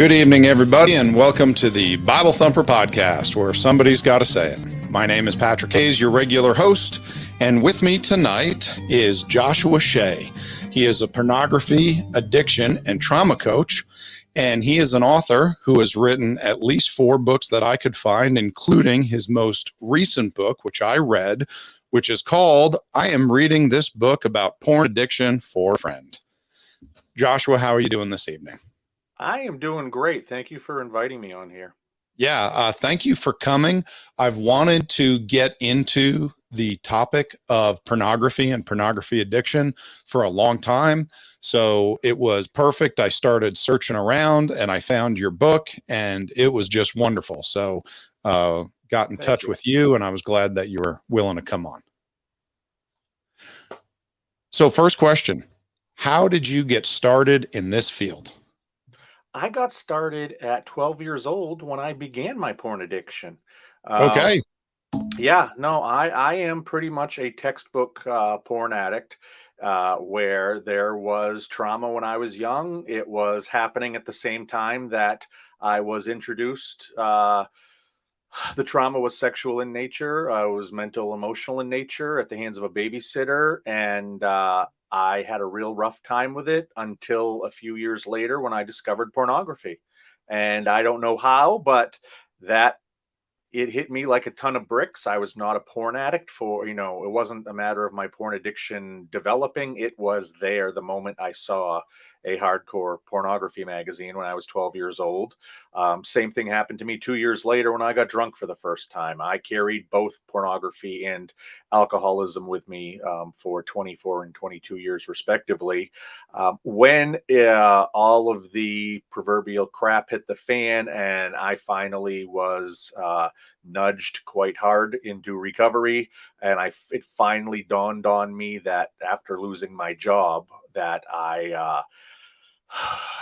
Good evening, everybody, and welcome to the Bible Thumper Podcast, where somebody's got to say it. My name is Patrick Hayes, your regular host, and with me tonight is Joshua Shea. He is a pornography, addiction, and trauma coach, and he is an author who has written at least 4 books that I could find, including his most recent book, which I read, which is called I Am Reading This Book About Porn Addiction for a Friend. Joshua, how are you doing this evening? I am doing great. Thank you for inviting me on here. Yeah, thank you for coming. I've wanted to get into the topic of pornography and pornography addiction for a long time. So it was perfect. I started searching around and I found your book and it was just wonderful. So got in touch with you and I was glad that you were willing to come on. So first question, how did you get started in this field? I got started at 12 years old when I began my porn addiction. Okay. I am pretty much a textbook porn addict where there was trauma when I was young. It was happening at the same time that I was introduced. The trauma was sexual in nature. It was mental, emotional in nature at the hands of a babysitter. And I had a real rough time with it until a few years later when I discovered pornography. And I don't know how, but that it hit me like a ton of bricks. I was not a porn addict it wasn't a matter of my porn addiction developing. It was there the moment I saw a hardcore pornography magazine when I was 12 years old. Same thing happened to me 2 years later when I got drunk for the first time. I carried both pornography and alcoholism with me for 24 and 22 years, respectively. When all of the proverbial crap hit the fan and I finally was nudged quite hard into recovery, and it finally dawned on me that after losing my job that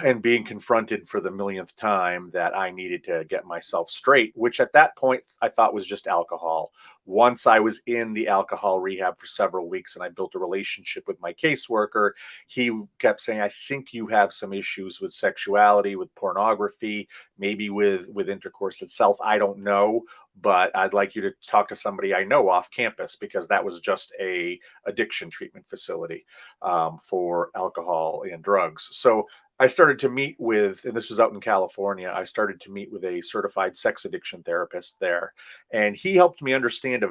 and being confronted for the millionth time that I needed to get myself straight, which at that point I thought was just alcohol. Once I was in the alcohol rehab for several weeks and I built a relationship with my caseworker, he kept saying, I think you have some issues with sexuality, with pornography, maybe with intercourse itself. I don't know, but I'd like you to talk to somebody I know off campus, because that was just a addiction treatment facility for alcohol and drugs. So I started to meet with, and this was out in California, I started to meet with a certified sex addiction therapist there. And he helped me understand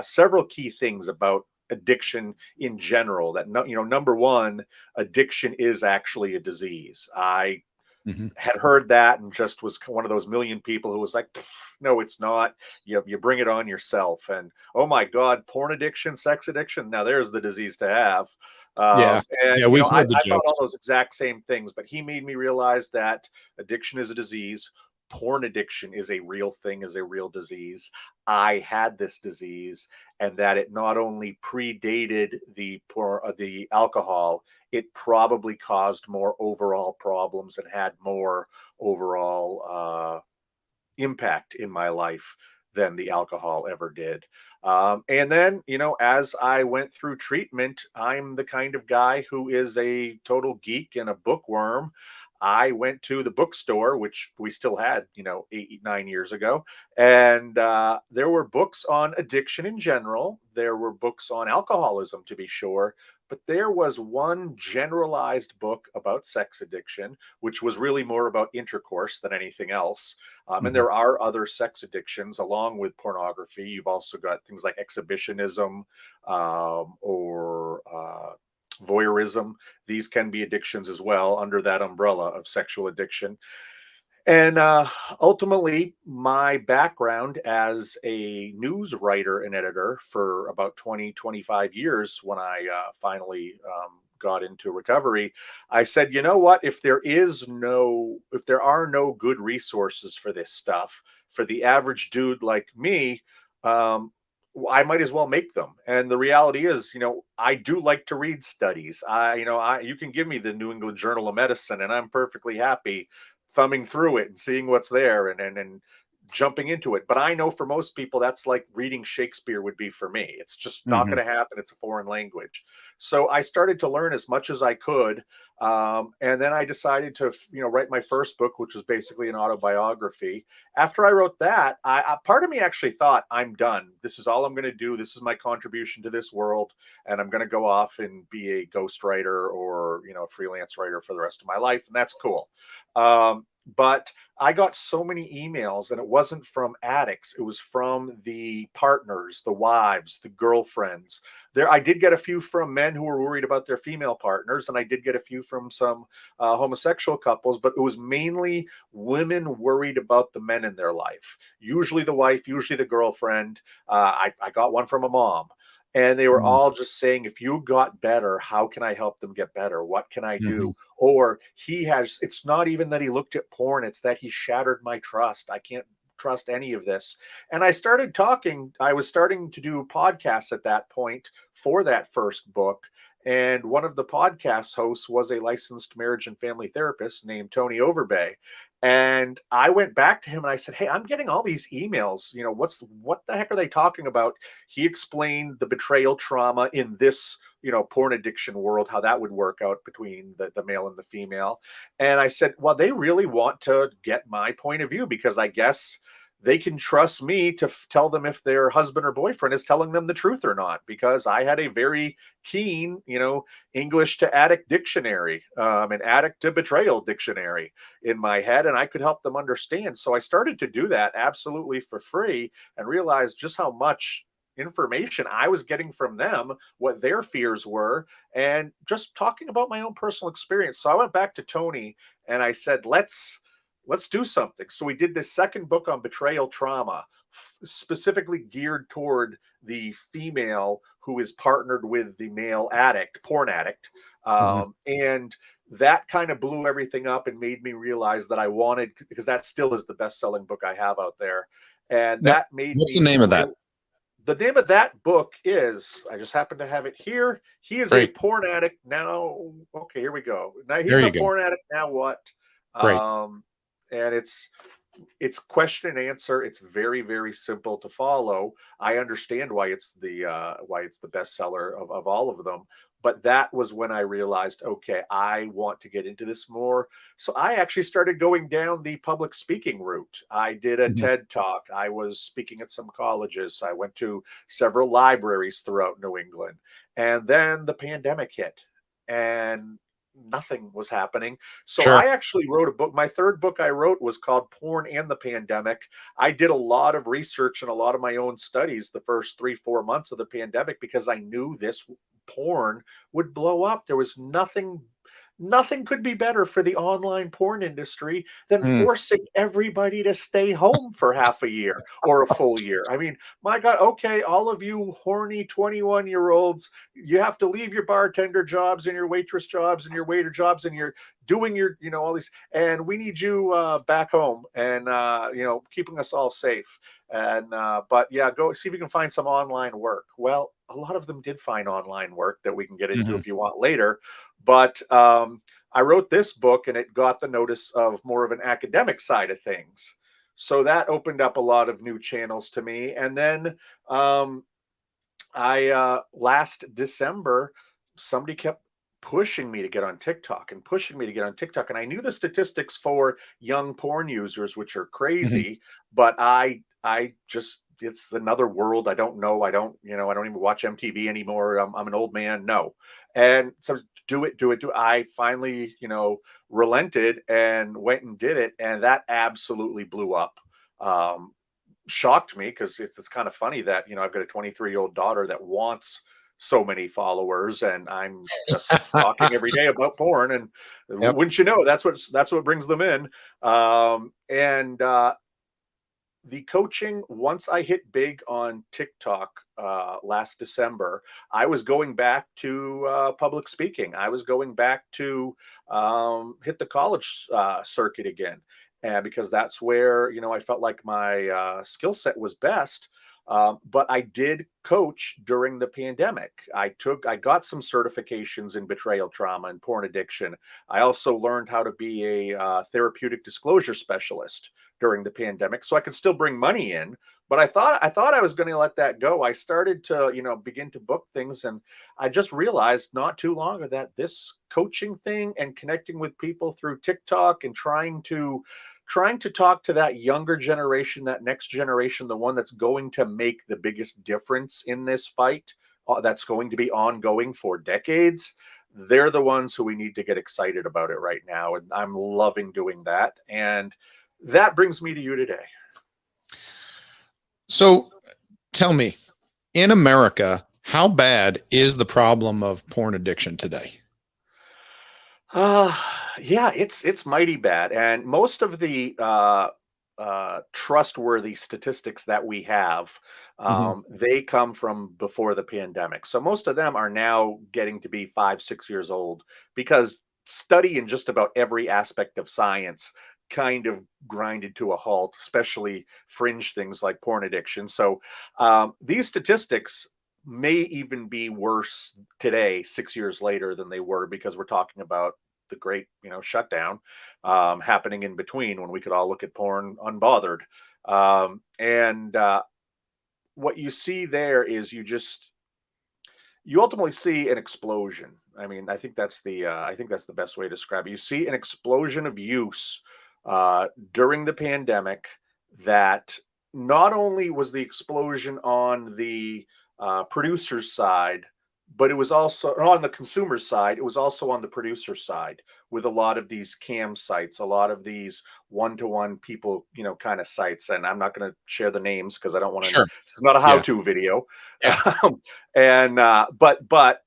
several key things about addiction in general. That, number one, addiction is actually a disease. I had heard that and just was one of those million people who was like, no, it's not. You bring it on yourself. And oh my God, porn addiction, sex addiction. Now there's the disease to have. Yeah, we've heard the I thought jokes. all those exact same things, but he made me realize that addiction is a disease. Porn addiction is a real thing, is a real disease. I had this disease, and that it not only predated the alcohol, it probably caused more overall problems and had more overall impact in my life than the alcohol ever did. And then, as I went through treatment, I'm the kind of guy who is a total geek and a bookworm. I went to the bookstore, which we still had, 8, 9 years ago. And there were books on addiction in general. There were books on alcoholism, to be sure. But there was one generalized book about sex addiction, which was really more about intercourse than anything else. And there are other sex addictions along with pornography. You've also got things like exhibitionism or voyeurism. These can be addictions as well under that umbrella of sexual addiction. And ultimately, my background as a news writer and editor for about 20, 25 years, when I finally got into recovery, I said, you know what, if there are no good resources for this stuff, for the average dude like me, I might as well make them. And the reality is, I do like to read studies. You can give me the New England Journal of Medicine and I'm perfectly happy thumbing through it and seeing what's there and jumping into it. But I know for most people, that's like reading Shakespeare would be for me. It's just not Hmm. going to happen. It's a foreign language. So I started to learn as much as I could. And then I decided to, write my first book, which was basically an autobiography. After I wrote that, part of me actually thought, I'm done. This is all I'm going to do. This is my contribution to this world. And I'm going to go off and be a ghostwriter or, a freelance writer for the rest of my life. And that's cool. But I got so many emails, and it wasn't from addicts. It was from the partners, the wives, the girlfriends. I did get a few from men who were worried about their female partners, and I did get a few from some homosexual couples, but it was mainly women worried about the men in their life. Usually the wife, usually the girlfriend. I got one from a mom. And they were all just saying, if you got better, how can I help them get better? What can I Hmm. do? Or it's not even that he looked at porn, it's that he shattered my trust. I can't trust any of this. And I was starting to do podcasts at that point for that first book. And one of the podcast hosts was a licensed marriage and family therapist named Tony Overbay. And I went back to him and I said, "Hey, I'm getting all these emails. What the heck are they talking about?" He explained the betrayal trauma in this porn addiction world, how that would work out between the male and the female. And I said, well, they really want to get my point of view, because I guess they can trust me to tell them if their husband or boyfriend is telling them the truth or not, because I had a very keen, English to addict dictionary, an addict to betrayal dictionary in my head, and I could help them understand. So I started to do that absolutely for free and realized just how much information I was getting from them, what their fears were, and just talking about my own personal experience. So I went back to Tony and I said, let's do something. So we did this second book on betrayal trauma, specifically geared toward the female who is partnered with the male addict, porn addict. Hmm. And that kind of blew everything up and made me realize that I wanted, because that still is the best selling book I have out there. And Now, that made what's the me name of that? the name of that book is, I just happen to have it here. He is a Great. porn addict now. Okay, here we go. Now There he's a you go. porn addict. Now what? Great. Um, and it's question and answer. It's very, very simple to follow. I understand why it's the bestseller of all of them. But that was when I realized, okay, I want to get into this more. So I actually started going down the public speaking route. I did a Hmm. TED talk. I was speaking at some colleges. I went to several libraries throughout New England. And then the pandemic hit, and nothing was happening. So Sure. I actually wrote a book. My third book I wrote was called Porn and the Pandemic. I did a lot of research and a lot of my own studies the first 3, 4 months of the pandemic, because I knew this porn would blow up. There was nothing could be better for the online porn industry than Mm. forcing everybody to stay home for half a year or a full year. I mean, my God, okay, all of you horny 21-year-olds, you have to leave your bartender jobs and your waitress jobs and your waiter jobs, and you're doing your, all these, and we need you back home and, keeping us all safe. And, but yeah, go see if you can find some online work. Well, a lot of them did find online work that we can get into Hmm. if you want later. But I wrote this book and it got the notice of more of an academic side of things. So that opened up a lot of new channels to me. And then um, last December, somebody kept pushing me to get on TikTok and pushing me to get on TikTok. And I knew the statistics for young porn users, which are Hmm. crazy, but I just, it's another world. I don't know. I don't even watch MTV anymore. I'm an old man. No. And so do it, do it, do it. I finally, relented and went and did it. And that absolutely blew up. Um, Shocked me, because it's kind of funny that I've got a 23-year-old daughter that wants so many followers, and I'm just talking every day about porn. And Yep. wouldn't you know, that's what brings them in. And The coaching, once I hit big on TikTok last December, I was going back to public speaking. I was going back to hit the college circuit again, because that's where I felt like my skill set was best. But I did coach during the pandemic. I got some certifications in betrayal trauma and porn addiction. I also learned how to be a therapeutic disclosure specialist during the pandemic, so I could still bring money in. But I thought I was going to let that go. I started to, begin to book things, and I just realized not too long ago that this coaching thing and connecting with people through TikTok and trying to talk to that younger generation, that next generation, the one that's going to make the biggest difference in this fight, that's going to be ongoing for decades. They're the ones who we need to get excited about it right now. And I'm loving doing that. And that brings me to you today. So tell me, in America, how bad is the problem of porn addiction today? Uh, yeah, it's mighty bad. And most of the trustworthy statistics that we have, Mhm. they come from before the pandemic. So most of them are now getting to be 5, 6 years old because study in just about every aspect of science kind of grinded to a halt, especially fringe things like porn addiction. So these statistics may even be worse today, 6 years later, than they were, because we're talking about the great, shutdown happening in between when we could all look at porn unbothered. And what you see there is you ultimately see an explosion. I mean, I think that's the best way to describe it. You see an explosion of use during the pandemic. That not only was the explosion on the producer's side, but it was also on the consumer side. It was also on the producer side, with a lot of these cam sites, a lot of these one-to-one people, kind of sites. And I'm not going to share the names because I don't want to. Sure. It's not a Yeah. how-to video. Yeah. And but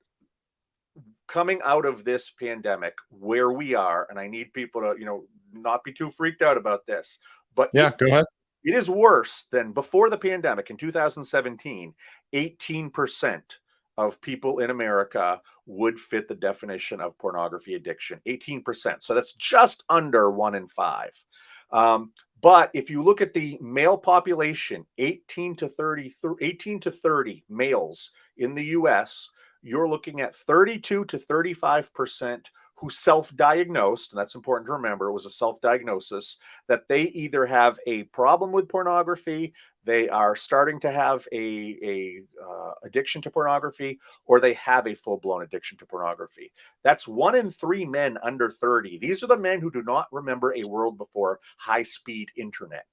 coming out of this pandemic, where we are, and I need people to, not be too freaked out about this, but Yeah. Go ahead. it is worse than before the pandemic. In 2017, 18% of people in America would fit the definition of pornography addiction. 18%. So that's just under 1 in 5. Um, but if you look at the male population, 18 to 30 males in the US, you're looking at 32 to 35% who self-diagnosed, and that's important to remember, it was a self-diagnosis, that they either have a problem with pornography, they are starting to have a addiction to pornography, or they have a full-blown addiction to pornography. That's 1 in 3 men under 30. These are the men who do not remember a world before high-speed internet.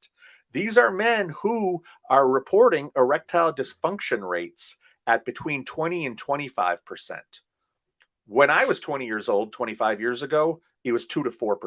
These are men who are reporting erectile dysfunction rates at between 20 and 25%. When I was 20 years old, 25 years ago, it was 2 to 4%.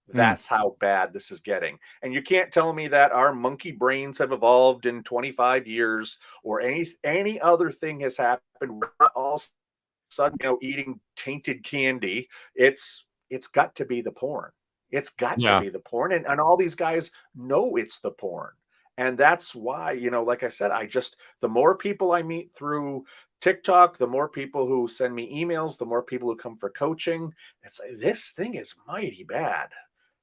Mm. That's how bad this is getting. And you can't tell me that our monkey brains have evolved in 25 years, or any other thing has happened. We're not all of a sudden, eating tainted candy. It's got to be the porn. It's got to Yeah. be the porn. And all these guys know it's the porn. And that's why, like I said, the more people I meet through TikTok, the more people who send me emails, the more people who come for coaching. It's like, this thing is mighty bad.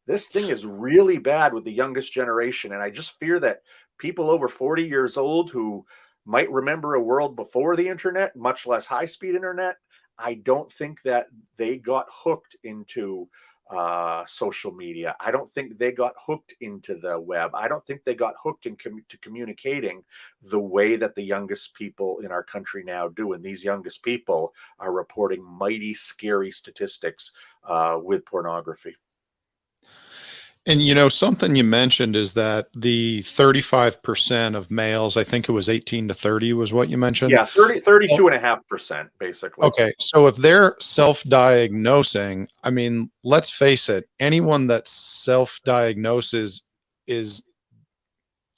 This thing is really bad with the youngest generation. And I just fear that people over 40 years old who might remember a world before the internet, much less high speed internet, I don't think that they got hooked into social media. I don't think they got hooked into the web. I don't think they got hooked to communicating the way that the youngest people in our country now do. And these youngest people are reporting mighty scary statistics with pornography. And something you mentioned is that the 35% of males, I think it was 18 to 30 was what you mentioned. Yeah, 30, So, 32.5%, basically. okay. So if they're self-diagnosing, I mean, let's face it, anyone that self-diagnoses is,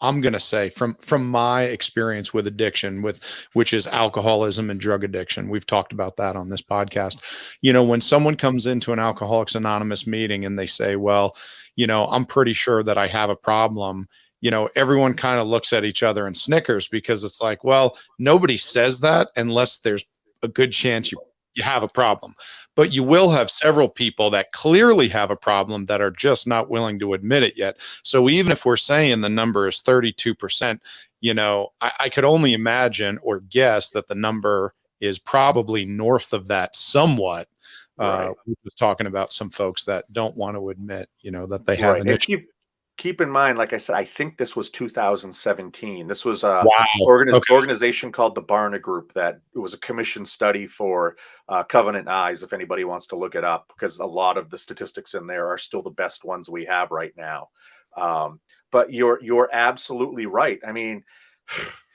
I'm going to say, from my experience with addiction, which is alcoholism and drug addiction. We've talked about that on this podcast. When someone comes into an Alcoholics Anonymous meeting and they say, well, I'm pretty sure that I have a problem, everyone kind of looks at each other and snickers, because it's like, well, nobody says that unless there's a good chance you have a problem. But you will have several people that clearly have a problem that are just not willing to admit it yet. So even if we're saying the number is 32%, I could only imagine or guess that the number is probably north of that somewhat. Right. We was talking about some folks that don't want to admit, that they have Right. an And issue. keep in mind, like I said, I think this was 2017. This was a Wow. Okay. organization called the Barna Group that it was a commission study for Covenant Eyes, if anybody wants to look it up, because a lot of the statistics in there are still the best ones we have right now. But you're absolutely right. I mean,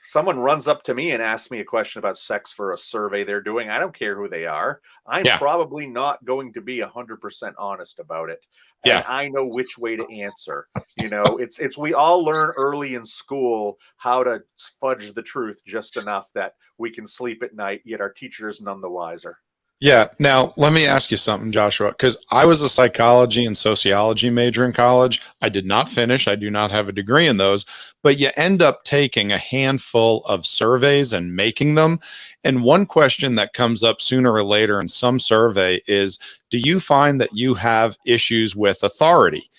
someone runs up to me and asks me a question about sex for a survey they're doing. I don't care who they are. I'm Yeah. probably not going to be 100% honest about it. And Yeah. I know which way to answer. It's we all learn early in school how to fudge the truth just enough that we can sleep at night, yet our teacher is none the wiser. Yeah. Now, let me ask you something, Joshua, because I was a psychology and sociology major in college. I did not finish. I do not have a degree in those, but you end up taking a handful of surveys and making them. And one question that comes up sooner or later in some survey is, do you find that you have issues with authority?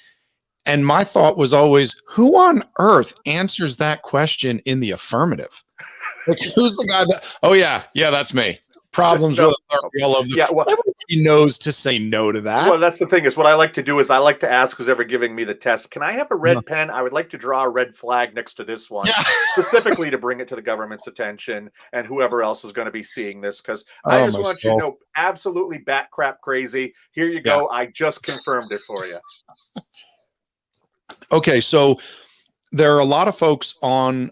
And my thought was always, who on earth answers that question in the affirmative? Like, who's the guy that, oh, yeah, that's me. Problems No, with authority all over yeah, well, everybody knows to say no to that. well, that's the thing is what I like to do is I like to ask who's ever giving me the test, can I have a Yeah. red pen? I would like to draw a red flag next to this one, Yeah. specifically to bring it to the government's attention and whoever else is going to be seeing this, because I Oh, just my want you to soul. know, absolutely bat crap crazy. Here you Yeah. go. I just confirmed it for you. Okay. So there are a lot of folks on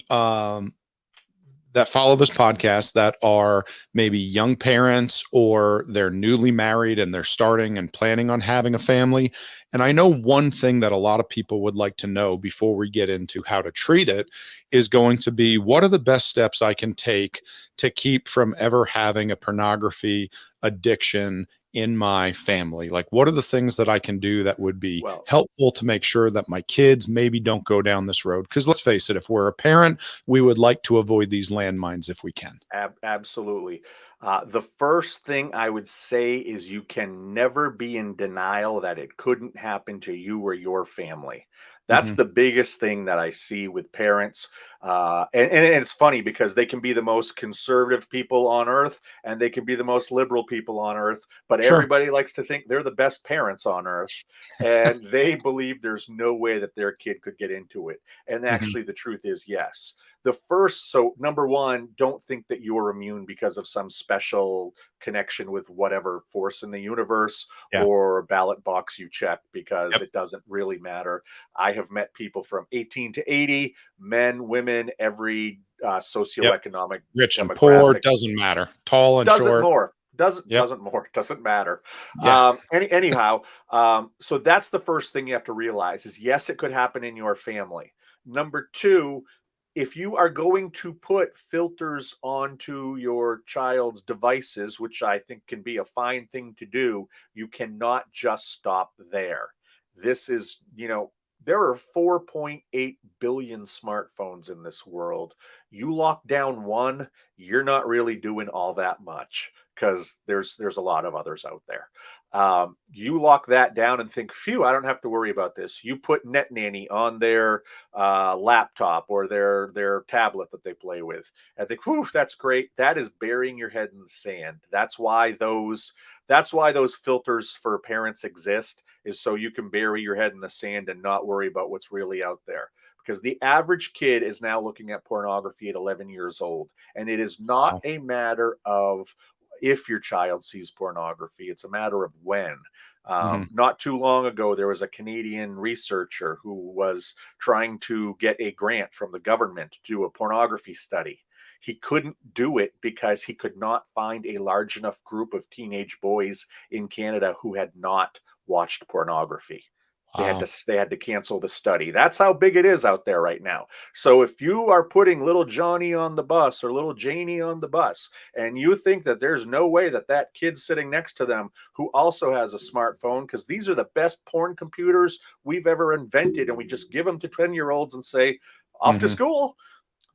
that follow this podcast that are maybe young parents or they're newly married and they're starting and planning on having a family. And I know one thing that a lot of people would like to know before we get into how to treat it is going to be, what are the best steps I can take to keep from ever having a pornography addiction in my family? Like, what are the things that I can do that would be Well, helpful to make sure that my kids maybe don't go down this road? Because let's face it, if we're a parent, we would like to avoid these landmines if we can. absolutely. The first thing I would say is you can never be in denial that it couldn't happen to you or your family. That's Hmm. the biggest thing that I see with parents. And it's funny because they can be the most conservative people on earth and they can be the most liberal people on earth, but Sure. everybody likes to think they're the best parents on earth. And they believe there's no way that their kid could get into it. And Hmm. actually, the truth is, yes. So number one, don't think that you're immune because of some special connection with whatever force in the universe Yeah. or ballot box you check, because Yep. it doesn't really matter. I have met people from 18 to 80, men, women, every Yep. socioeconomic Rich and poor, demographic. doesn't matter. Tall and Doesn't short. more. Doesn't Yep. doesn't more. Doesn't matter. Yeah. Anyhow, so that's the first thing you have to realize is, yes, it could happen in your family. Number two, if you are going to put filters onto your child's devices, which I think can be a fine thing to do, you cannot just stop there. This is, there are 4.8 billion smartphones in this world. You lock down one, you're not really doing all that much because there's a lot of others out there. You lock that down and think, phew, I don't have to worry about this. You put Net Nanny on their laptop or their tablet that they play with, and think, whew, that's great. That is burying your head in the sand. That's why those filters for parents exist, is so you can bury your head in the sand and not worry about what's really out there. Because the average kid is now looking at pornography at 11 years old, and it is not Wow. a matter of if your child sees pornography, it's a matter of when. Hmm. Not too long ago, there was a Canadian researcher who was trying to get a grant from the government to do a pornography study. He couldn't do it because he could not find a large enough group of teenage boys in Canada who had not watched pornography. They had Wow. to they had to cancel the study. That's how big it is out there right now. So if you are putting little Johnny on the bus or little Janie on the bus, and you think that there's no way that that kid sitting next to them who also has a smartphone, because these are the best porn computers we've ever invented, and we just give them to 10-year-olds and say, off to Hmm. school.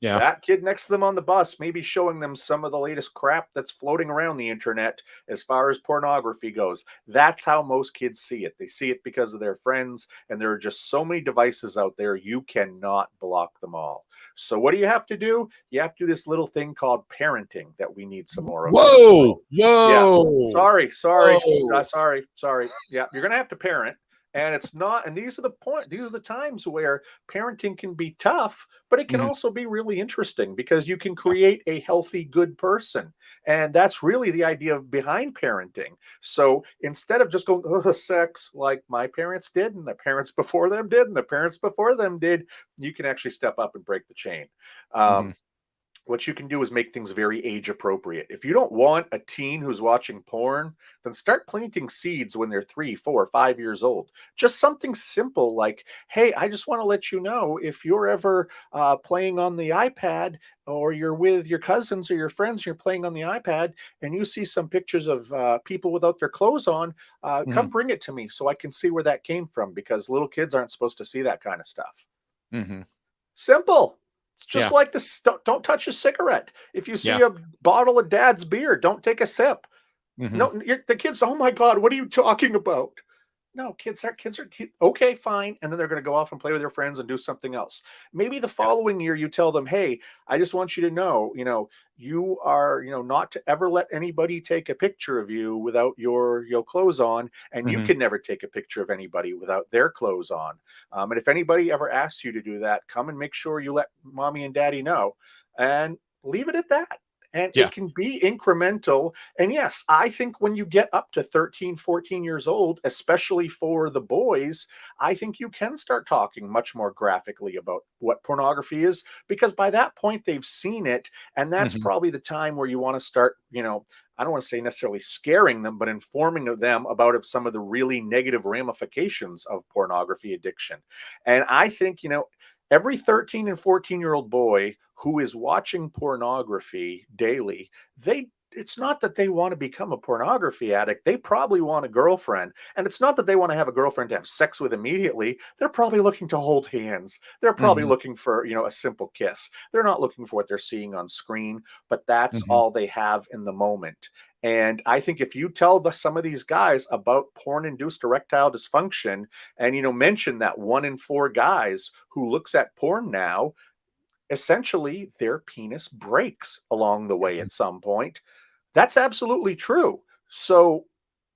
Yeah. That kid next to them on the bus may be showing them some of the latest crap that's floating around the internet as far as pornography goes. That's how most kids see it. They see it because of their friends, and there are just so many devices out there, you cannot block them all. So, what do you have to do? You have to do this little thing called parenting that we need some more of in this Whoa. world. Yeah. Whoa. Whoa. Sorry. Yeah, you're going to have to parent. And it's not, and these are the times where parenting can be tough, but it can Mhm. also be really interesting because you can create a healthy, good person. And that's really the idea of behind parenting. So instead of just going, oh, sex, like my parents did, and the parents before them did, and the parents before them did, you can actually step up and break the chain. Mhm. Um, what you can do is make things very age appropriate. If you don't want a teen who's watching porn, then start planting seeds when they're 3, 4, 5 years old. Just something simple like, hey, I just want to let you know if you're ever playing on the iPad or you're with your cousins or your friends, you're playing on the iPad and you see some pictures of people without their clothes on, come Mhm. bring it to me so I can see where that came from because little kids aren't supposed to see that kind of stuff. Mhm. Simple. It's just Yeah. like this. Don't touch a cigarette. If you Yeah. see a bottle of dad's beer, don't take a sip. Mhm. No, the kids, oh my God, what are you talking about? No, okay, fine. And then they're going to go off and play with their friends and do something else. Maybe the Yeah. following year you tell them, hey, I just want you to know, you are, not to ever let anybody take a picture of you without your clothes on. And you Mhm. can never take a picture of anybody without their clothes on. And if anybody ever asks you to do that, come and make sure you let mommy and daddy know and leave it at that. And Yeah. it can be incremental. And yes, I think when you get up to 13, 14 years old, especially for the boys, I think you can start talking much more graphically about what pornography is because by that point they've seen it. And that's Mhm. probably the time where you want to start, I don't want to say necessarily scaring them, but informing them about some of the really negative ramifications of pornography addiction. And I think, every 13 and 14-year-old boy who is watching pornography daily, it's not that they want to become a pornography addict. They probably want a girlfriend. And it's not that they want to have a girlfriend to have sex with immediately. They're probably looking to hold hands. They're probably Mhm. looking for, a simple kiss. They're not looking for what they're seeing on screen, but that's Mhm. all they have in the moment. And I think if you tell some of these guys about porn-induced erectile dysfunction, and mention that 1 in 4 guys who looks at porn now, essentially their penis breaks along the way Mhm. at some point. That's absolutely true. So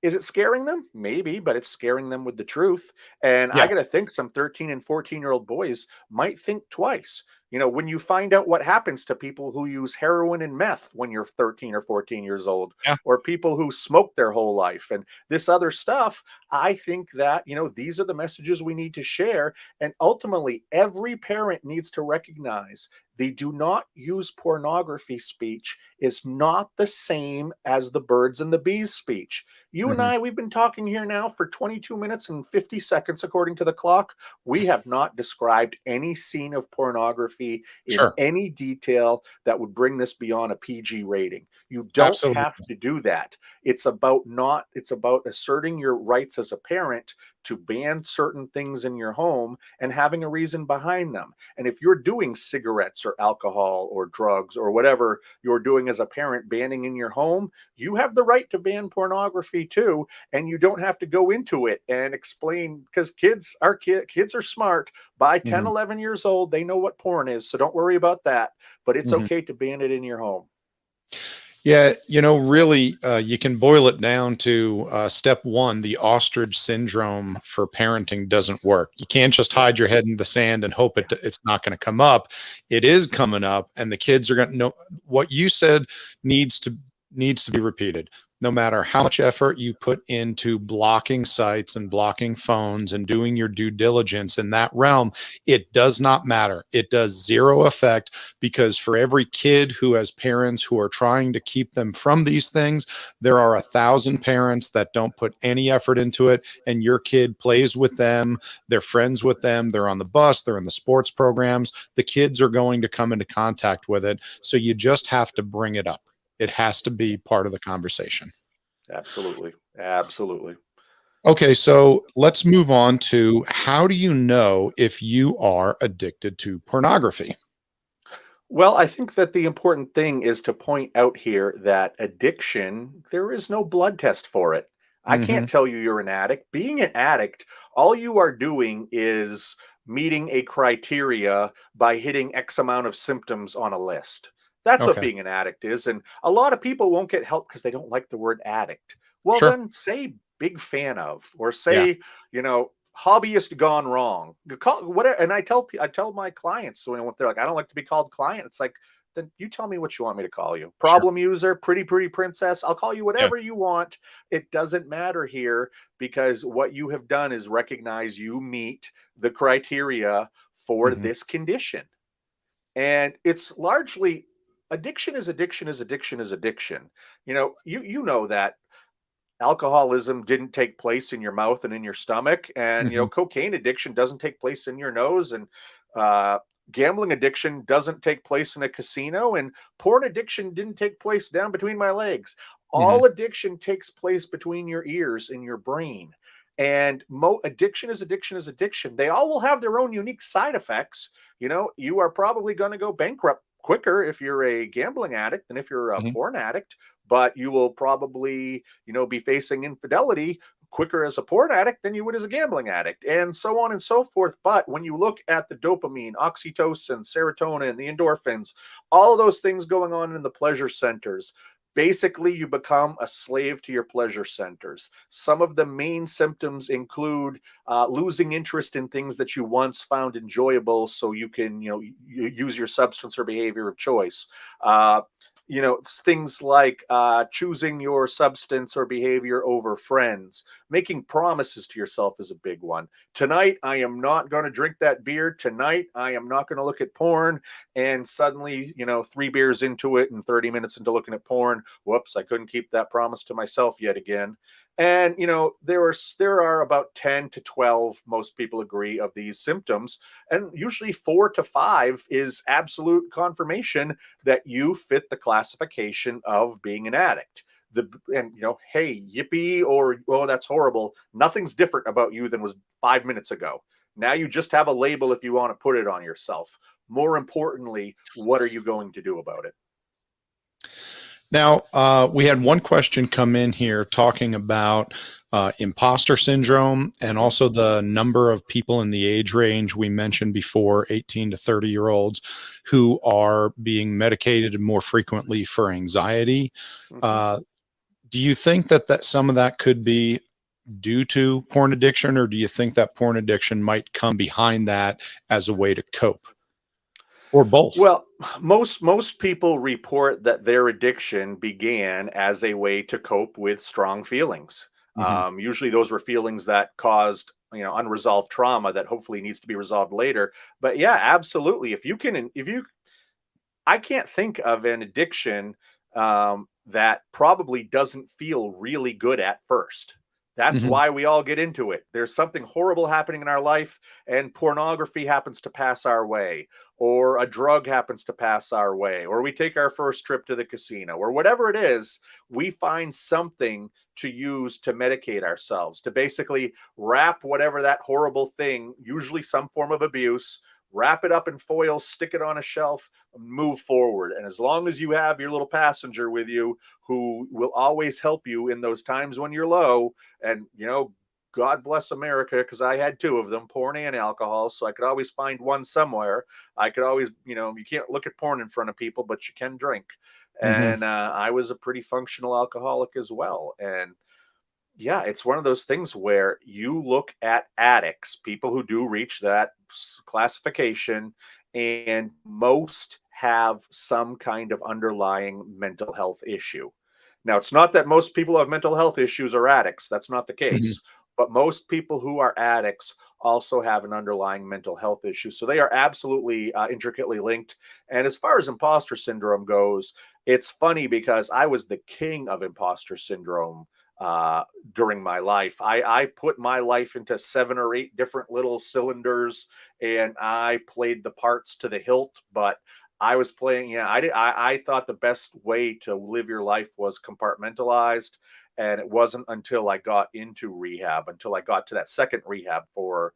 is it scaring them? Maybe, but it's scaring them with the truth. And I Yeah. got to think some 13 and 14-year-old boys might think twice. When you find out what happens to people who use heroin and meth when you're 13 or 14 years old, Yeah. or people who smoke their whole life and this other stuff, I think that, these are the messages we need to share. And ultimately, every parent needs to recognize the do not use pornography speech is not the same as the birds and the bees speech. You and Mhm. I, we've been talking here now for 22 minutes and 50 seconds, according to the clock. We have not described any scene of pornography in Sure. any detail that would bring this beyond a PG rating. You don't have Absolutely. to do that. It's about asserting your rights as a parent to ban certain things in your home and having a reason behind them. And if you're doing cigarettes or alcohol or drugs or whatever you're doing as a parent, banning in your home, you have the right to ban pornography too. And you don't have to go into it and explain because kids are smart. By 10, Mhm. 11 years old, they know what porn is. So don't worry about that. But it's Mhm. okay to ban it in your home. Yeah, really, you can boil it down to step one. The ostrich syndrome for parenting doesn't work. You can't just Yeah. hide your head in the sand and hope Yeah. it's not going to come up. It is coming up, and the kids are going to know what you said needs to needs to be repeated. No matter how much effort you put into blocking sites and blocking phones and doing your due diligence in that realm, it does not matter. It does zero effect because for every kid who has parents who are trying to keep them from these things, there are 1,000 parents that don't put any effort into it. And your kid plays with them, they're friends with them, they're on the bus, they're in the sports programs. The kids are going to come into contact with it. So you just have to bring it up. It has to be part of the conversation. Absolutely. Absolutely. Okay, so let's move on to how do you know if you are addicted to pornography? Well, I think that the important thing is to point out here that addiction, there is no blood test for it. I Hmm. can't tell you you're an addict. Being an addict, all you are doing is meeting a criteria by hitting X amount of symptoms on a list. That's what Okay. being an addict is. And a lot of people won't get help because they don't like the word addict. Well, Sure. then say big fan of, or Yeah. say, hobbyist gone wrong. You call whatever, and I tell my clients when if they're like, I don't like to be called client. It's like, then you tell me what you want me to call you. Sure. Problem user, pretty princess. I'll call you Yeah. whatever you want. It doesn't matter here because what you have done is recognize you meet the criteria for Hmm. this condition. And it's largely addiction is addiction is addiction is addiction. You know that alcoholism didn't take place in your mouth and in your stomach, and Hmm. cocaine addiction doesn't take place in your nose, and uh, gambling addiction doesn't take place in a casino, and porn addiction didn't take place down between my legs. Hmm. All addiction takes place between your ears and your brain. And addiction is addiction is addiction. They all will have their own unique side effects. You are probably going to go bankrupt quicker if you're a gambling addict than if you're a Hmm. porn addict, but you will probably be facing infidelity quicker as a porn addict than you would as a gambling addict, and so on and so forth. But when you look at the dopamine, oxytocin, serotonin, the endorphins, all of those things going on in the pleasure centers, basically you become a slave to your pleasure centers. Some of the main symptoms include losing interest in things that you once found enjoyable so you can use your substance or behavior of choice. uh, things like choosing your substance or behavior over friends. Making promises to yourself is a big one. Tonight I am not going to drink that beer. Tonight I am not going to look at porn. And suddenly, 3 beers into it and 30 minutes into looking at porn, whoops, I couldn't keep that promise to myself yet again. And there are about 10 to 12, most people agree, of these symptoms, and usually 4 to 5 is absolute confirmation that you fit the classification of being an addict. Hey, yippee, or oh, that's horrible. Nothing's different about you than was 5 minutes ago. Now you just have a label if you want to put it on yourself. More importantly, what are you going to do about it? Now, we had one question come in here talking about imposter syndrome and Mhm. also the number of people in the age range we mentioned before, 18 to 30-year-olds, who are being medicated more frequently for anxiety. Mhm. Uh, do you think that some of that could be due to porn addiction, or do you think that porn addiction might come behind that as a way to cope, or both? Well, most people report that their addiction began as a way to cope with strong feelings. Hmm. Usually, those were feelings that caused unresolved trauma that hopefully needs to be resolved later. But yeah, absolutely. If you, I can't think of an addiction that probably doesn't feel really good at first. That's Hmm. why we all get into it. There's something horrible happening in our life, and pornography happens to pass our way, or a drug happens to pass our way, or we take our first trip to the casino, or whatever it is. We find something to use to medicate ourselves, to basically wrap whatever that horrible thing, usually some form of abuse, wrap it up in foil, stick it on a shelf, move forward. And as long as you have your little passenger with you who will always help you in those times when you're low, and God bless America, because I had two of them, porn and alcohol. So I could always find one somewhere. I could always, you can't look at porn in front of people, but you can drink. Hmm. And I was a pretty functional alcoholic as well. And yeah, it's one of those things where you look at addicts, people who do reach that classification, and most have some kind of underlying mental health issue. Now, it's not that most people who have mental health issues are addicts. That's not the Hmm. case. But most people who are addicts also have an underlying mental health issue. So they are absolutely intricately linked. And as far as imposter syndrome goes, it's funny because I was the king of imposter syndrome uh, during my life. I put my life into 7 or 8 different little cylinders, and I played the parts to the hilt. But I was playing, yeah, I thought the best way to live your life was compartmentalized. And it wasn't until I got into rehab, until I got to that second rehab for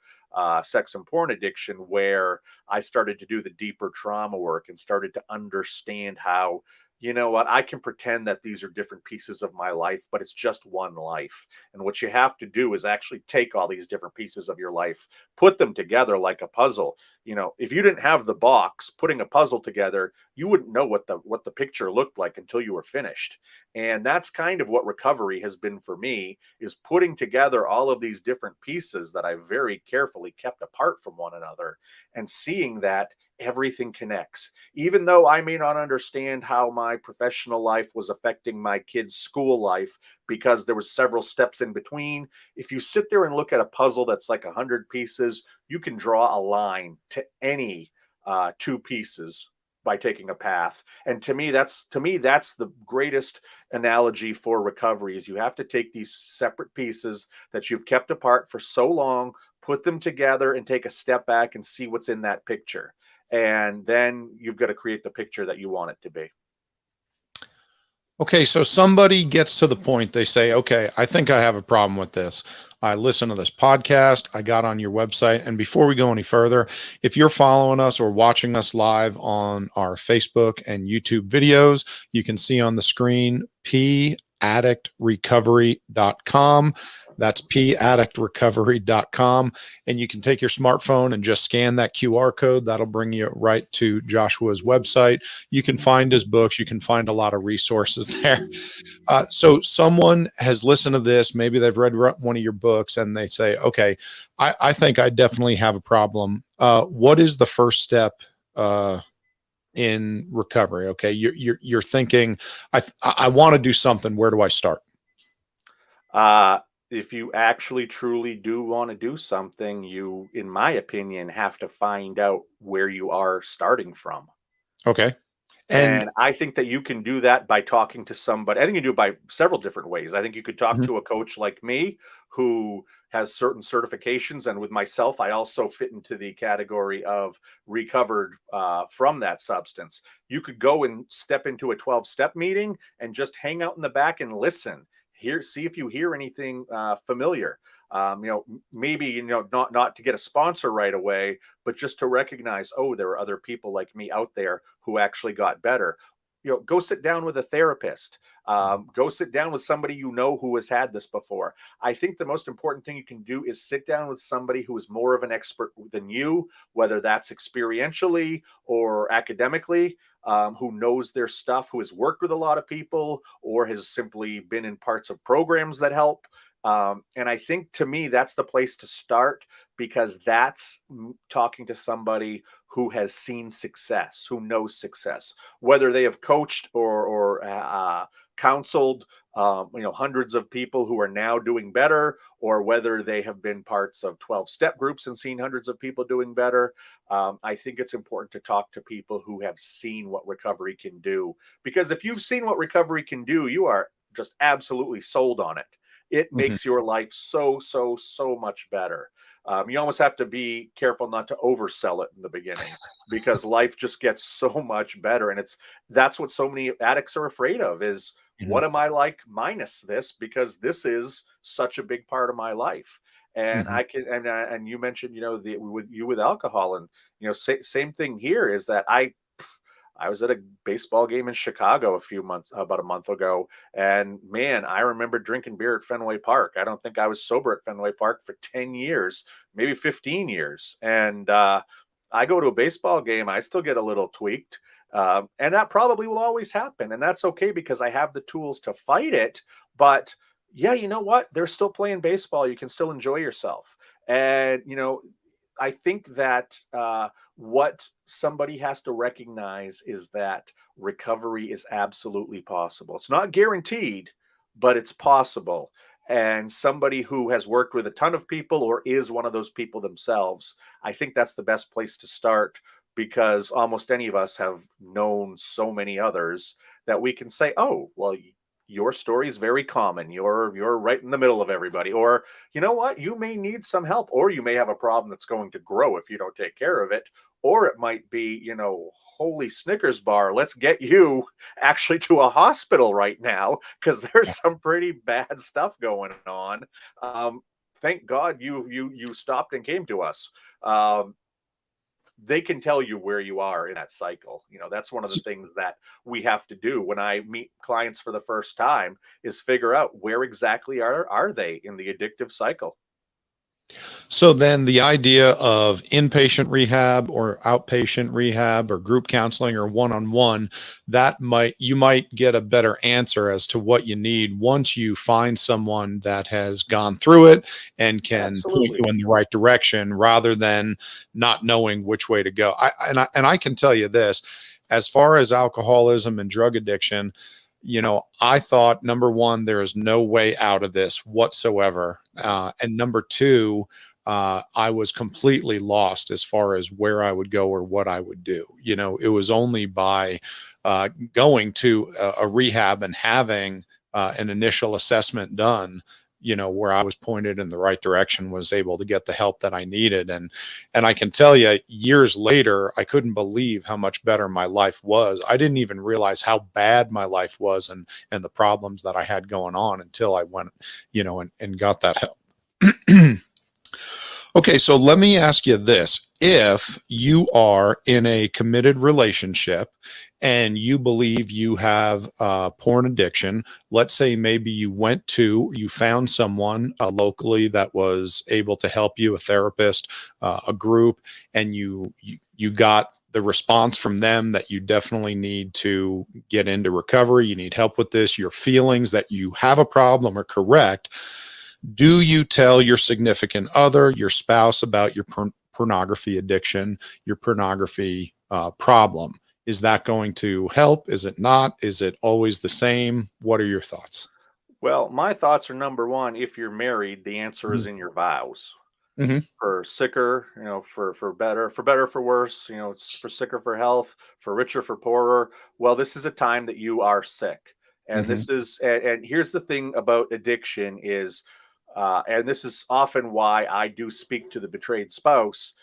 sex and porn addiction, where I started to do the deeper trauma work and started to understand how, you know what, I can pretend that these are different pieces of my life, but it's just one life. And what you have to do is actually take all these different pieces of your life, put them together like a puzzle. You know, if you didn't have the box putting a puzzle together, you wouldn't know what the picture looked like until you were finished. And that's kind of what recovery has been for me, is putting together all of these different pieces that I very carefully kept apart from one another, and seeing that everything connects. Even though I may not understand how my professional life was affecting my kids' school life, because there was several steps in between, if you sit there and look at a puzzle that's like 100 pieces, you can draw a line to any two pieces by taking a path. And to me that's the greatest analogy for recovery, is you have to take these separate pieces that you've kept apart for so long, put them together and take a step back and see what's in that picture. And then you've got to create the picture that you want it to be. Okay, so somebody gets to the point, they say, okay, I think I have a problem with this. I listened to this podcast, I got on your website. And before we go any further, if you're following us or watching us live on our Facebook and YouTube videos, you can see on the screen paddictrecovery.com. That's paddictrecovery.com. And you can take your smartphone and just scan that QR code. That'll bring you right to Joshua's website. You can find his books. You can find a lot of resources there. So someone has listened to this. Maybe they've read one of your books and they say, okay, I think I definitely have a problem. What is the first step in recovery? Okay. You're thinking, I want to do something. Where do I start? If you actually truly do want to do something, you, in my opinion, have to find out where you are starting from. Okay. And And I think that you can do that by talking to somebody. I think you can do it by several different ways. I think you could talk Mhm. to a coach like me who has certain certifications. And with myself, I also fit into the category of recovered from that substance. You could go and step into a 12-step meeting and just hang out in the back and listen. Hear, see if you hear anything familiar. Maybe not to get a sponsor right away, but just to recognize, oh, there are other people like me out there who actually got better. Go sit down with a therapist. Go sit down with somebody who has had this before. I think the most important thing you can do is sit down with somebody who is more of an expert than you, whether that's experientially or academically, who knows their stuff, who has worked with a lot of people, or has simply been in parts of programs that help. And I think, to me, that's the place to start, because that's talking to somebody who has seen success, who knows success, whether they have coached or counseled, hundreds of people who are now doing better, or whether they have been parts of 12-step groups and seen hundreds of people doing better. I think it's important to talk to people who have seen what recovery can do, because if you've seen what recovery can do, you are just absolutely sold on it. It Mhm. makes your life so much better. You almost have to be careful not to oversell it in the beginning, because life just gets so much better. And that's what so many addicts are afraid of, is, Mhm. what am I like minus this? Because this is such a big part of my life. And Mhm. and you mentioned, with alcohol, and same thing here, is that I was at a baseball game in Chicago about a month ago, and man, I remember drinking beer at Fenway Park. I don't think I was sober at Fenway Park for 10 years, maybe 15 years. And I go to a baseball game, I still get a little tweaked. And that probably will always happen. And that's okay, because I have the tools to fight it. But yeah, you know what? They're still playing baseball. You can still enjoy yourself. And, I think that what somebody has to recognize is that recovery is absolutely possible. It's not guaranteed, but it's possible. And somebody who has worked with a ton of people, or is one of those people themselves, I think that's the best place to start, because almost any of us have known so many others that we can say, oh, well, your story is very common. You're right in the middle of everybody. Or, you know what, you may need some help, or you may have a problem that's going to grow if you don't take care of it. Or it might be, holy Snickers bar, let's get you actually to a hospital right now, because there's some pretty bad stuff going on. thank God you stopped and came to us. Um, they can tell you where you are in that cycle. That's one of the things that we have to do when I meet clients for the first time, is figure out where exactly are they in the addictive cycle. So then the idea of inpatient rehab or outpatient rehab or group counseling or one-on-one, you might get a better answer as to what you need once you find someone that has gone through it and can point Absolutely. you in the right direction rather than not knowing which way to go. And I can tell you this, as far as alcoholism and drug addiction, I thought, number one, there is no way out of this whatsoever. And number two, I was completely lost as far as where I would go or what I would do. It was only by going to a rehab and having an initial assessment done, where I was pointed in the right direction, was able to get the help that I needed. And I can tell you, years later, I couldn't believe how much better my life was. I didn't even realize how bad my life was and the problems that I had going on until I went, and got that help. Okay, so let me ask you this. If you are in a committed relationship and you believe you have porn addiction, let's say maybe you found someone locally that was able to help you, a therapist, a group, and you got the response from them that you definitely need to get into recovery, you need help with this, your feelings that you have a problem are correct. Do you tell your significant other, your spouse, about your pornography addiction, your pornography problem? Is that going to help? Is it not? Is it always the same? What are your thoughts? Well, my thoughts are, number one, if you're married, the answer is Mhm. in your vows. Mhm. For sicker, for better, for worse, it's for sicker, for health, for richer, for poorer. Well, this is a time that you are sick. And Mhm. and here's the thing about addiction is, and this is often why I do speak to the betrayed spouse.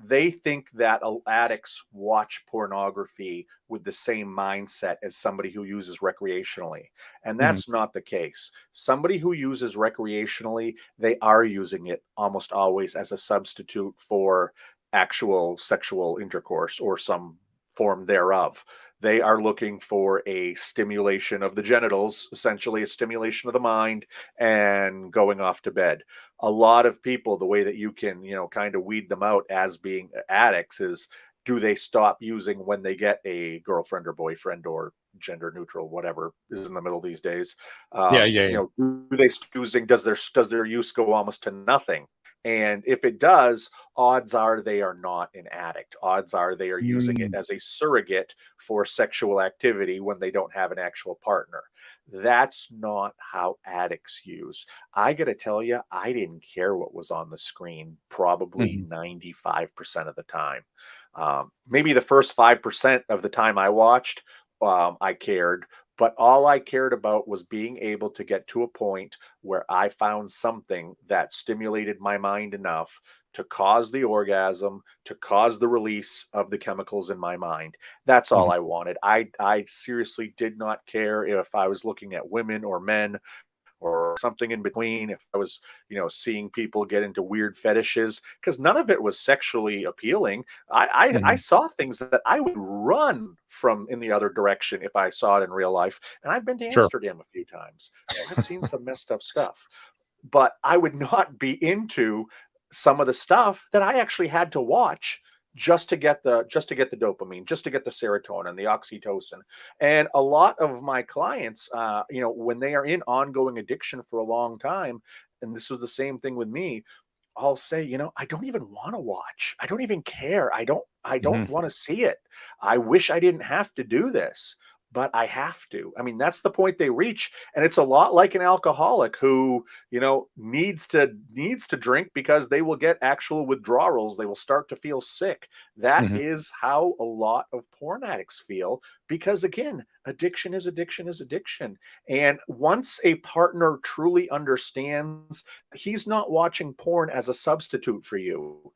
They think that addicts watch pornography with the same mindset as somebody who uses recreationally. And Mhm. that's not the case. Somebody who uses recreationally, they are using it almost always as a substitute for actual sexual intercourse or some form thereof. They are looking for a stimulation of the genitals, essentially a stimulation of the mind, and going off to bed. A lot of people, the way that you can, kind of weed them out as being addicts is, do they stop using when they get a girlfriend or boyfriend or gender neutral, whatever is in the middle these days? Yeah, yeah, yeah. Do they stop using? Does their use go almost to nothing? And if it does, odds are they are not an addict. Odds are they are using it Mm. as a surrogate for sexual activity when they don't have an actual partner. That's not how addicts use. I got to tell you, I didn't care what was on the screen probably Mhm. 95% of the time. Maybe the first 5% of the time I watched, I cared, but all I cared about was being able to get to a point where I found something that stimulated my mind enough to cause the orgasm, to cause the release of the chemicals in my mind. That's all Mhm. I wanted. I seriously did not care if I was looking at women or men or something in between, if I was, seeing people get into weird fetishes, because none of it was sexually appealing. I Mhm. saw things that I would run from in the other direction if I saw it in real life. And I've been to Sure. Amsterdam a few times, so I've seen some messed up stuff. But I would not be into some of the stuff that I actually had to watch just to get the dopamine, just to get the serotonin, the oxytocin. And a lot of my clients, when they are in ongoing addiction for a long time, and this was the same thing with me, I'll say, I don't even want to watch. I don't even care. I don't Mhm. want to see it. I wish I didn't have to do this, but I have to. I mean, that's the point they reach. And it's a lot like an alcoholic who, needs to drink because they will get actual withdrawals. They will start to feel sick. That Mhm. is how a lot of porn addicts feel, because again, addiction is addiction is addiction. And once a partner truly understands, he's not watching porn as a substitute for you.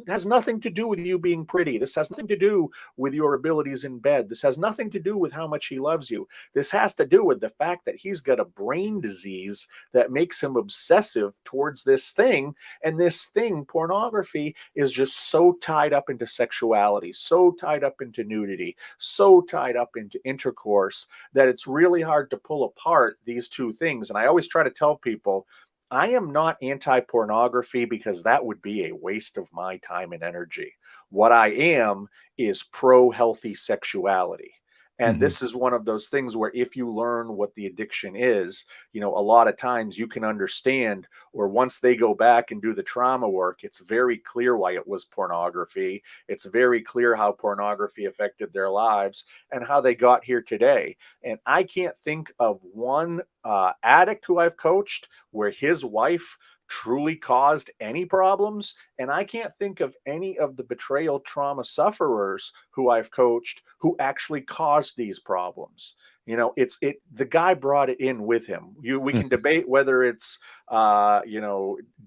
has nothing to do with you being pretty. This has nothing to do with your abilities in bed. This has nothing to do with how much he loves you. This has to do with the fact that he's got a brain disease that makes him obsessive towards this thing. And this thing, pornography, is just so tied up into sexuality, so tied up into nudity, so tied up into intercourse that it's really hard to pull apart these two things. And I always try to tell people, I am not anti-pornography because that would be a waste of my time and energy. What I am is pro-healthy sexuality. And Mhm. this is one of those things where if you learn what the addiction is, a lot of times you can understand, or once they go back and do the trauma work, it's very clear why it was pornography. It's very clear how pornography affected their lives and how they got here today. And I can't think of one addict who I've coached where his wife truly caused any problems. And I can't think of any of the betrayal trauma sufferers who I've coached who actually caused these problems. The guy brought it in with him. We can Mhm. debate whether it's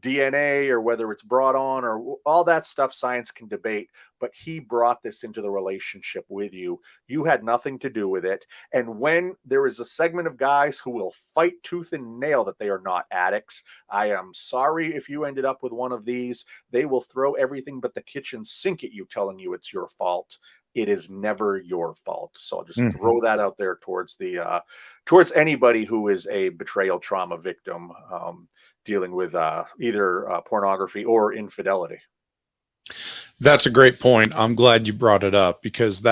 DNA or whether it's brought on, or all that stuff science can debate, but he brought this into the relationship with you. You had nothing to do with it. And when there is a segment of guys who will fight tooth and nail that they are not addicts, I am sorry if you ended up with one of these. They will throw everything but the kitchen sink at you, telling you it's your fault. It is never your fault. So I'll just Mhm. throw that out there towards anybody who is a betrayal trauma victim, dealing with either pornography or infidelity. That's a great point. I'm glad you brought it up because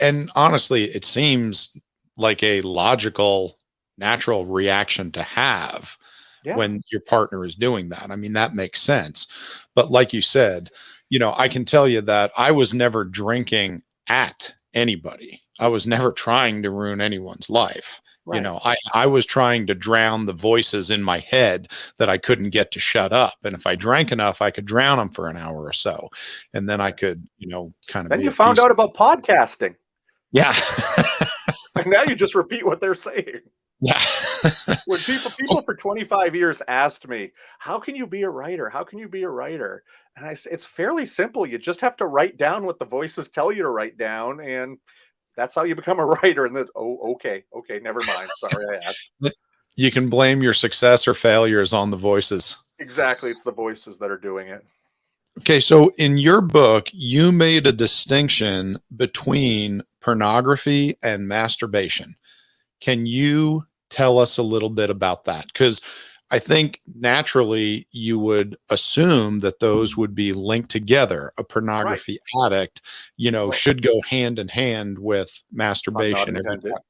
and honestly, it seems like a logical, natural reaction to have Yeah, when your partner is doing that. I mean, that makes sense. But like you said, I can tell you that I was never drinking at anybody. I was never trying to ruin anyone's life. right. I was trying to drown the voices in my head that I couldn't get to shut up. And if I drank enough, I could drown them for an hour or so. And then I Right. could, kind of Then be you at found peace. out about podcasting. Yeah. And now you just repeat what they're saying. Yeah. When people for 25 years asked me, "How can you be a writer? How can you be a writer?" And I say, "It's fairly simple. You just have to write down what the voices tell you to write down, and that's how you become a writer." And then, "Oh, okay, never mind. Sorry, I asked." You can blame your success or failures on the voices. Exactly, it's the voices that are doing it. Okay, so in your book, you made a distinction between pornography and masturbation. Can you tell us a little bit about that? Because I think naturally you would assume that those would be linked together. A Right. pornography addict, Well, should go hand in hand with pun not masturbation every intended. time.